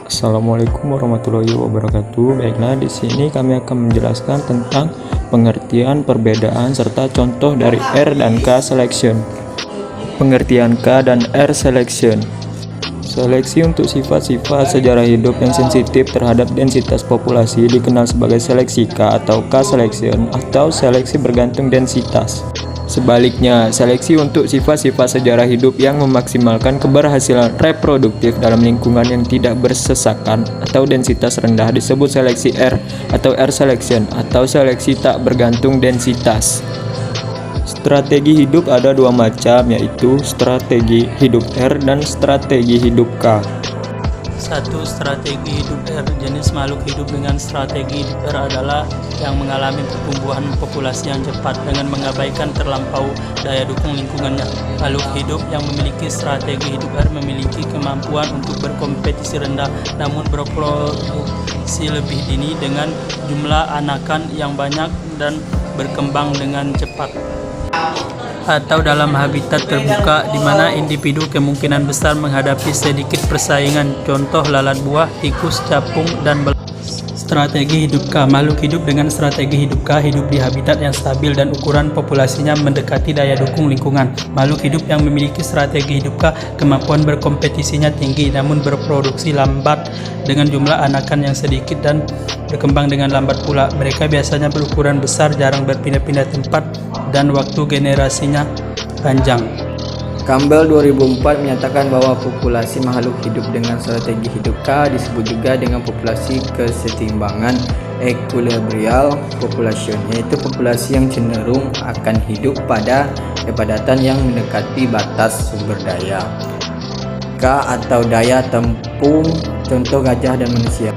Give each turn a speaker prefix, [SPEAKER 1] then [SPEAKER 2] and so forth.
[SPEAKER 1] Assalamualaikum warahmatullahi wabarakatuh. Baiklah, di sini kami akan menjelaskan tentang pengertian, perbedaan, serta contoh dari R dan K selection. Pengertian K dan R selection. Seleksi untuk sifat-sifat sejarah hidup yang sensitif terhadap densitas populasi dikenal sebagai seleksi K atau K selection atau seleksi bergantung densitas. Sebaliknya, seleksi untuk sifat-sifat sejarah hidup yang memaksimalkan keberhasilan reproduktif dalam lingkungan yang tidak bersesakan atau densitas rendah disebut seleksi R atau R selection atau seleksi tak bergantung densitas. Strategi hidup ada dua macam, yaitu strategi hidup R dan strategi hidup K.
[SPEAKER 2] 1. Strategi hidup R. Jenis makhluk hidup dengan strategi hidup R adalah yang mengalami pertumbuhan populasi yang cepat dengan mengabaikan terlampau daya dukung lingkungannya. Makhluk hidup yang memiliki strategi hidup R memiliki kemampuan untuk berkompetisi rendah namun berproduksi lebih dini dengan jumlah anakan yang banyak dan berkembang dengan cepat. Atau dalam habitat terbuka di mana individu kemungkinan besar menghadapi sedikit persaingan, contoh lalat buah, tikus, capung, dan Strategi hidup K. Makhluk hidup dengan strategi hidup K hidup di habitat yang stabil dan ukuran populasinya mendekati daya dukung lingkungan. Makhluk hidup yang memiliki strategi hidup K kemampuan berkompetisinya tinggi namun berproduksi lambat dengan jumlah anakan yang sedikit dan berkembang dengan lambat pula. Mereka biasanya berukuran besar, jarang berpindah-pindah tempat, dan waktu generasinya panjang.
[SPEAKER 3] Campbell 2004 menyatakan bahwa populasi makhluk hidup dengan strategi hidup K disebut juga dengan populasi kesetimbangan equilibrial population, yaitu populasi yang cenderung akan hidup pada kepadatan yang mendekati batas sumber daya. K atau daya tampung, contoh gajah dan manusia.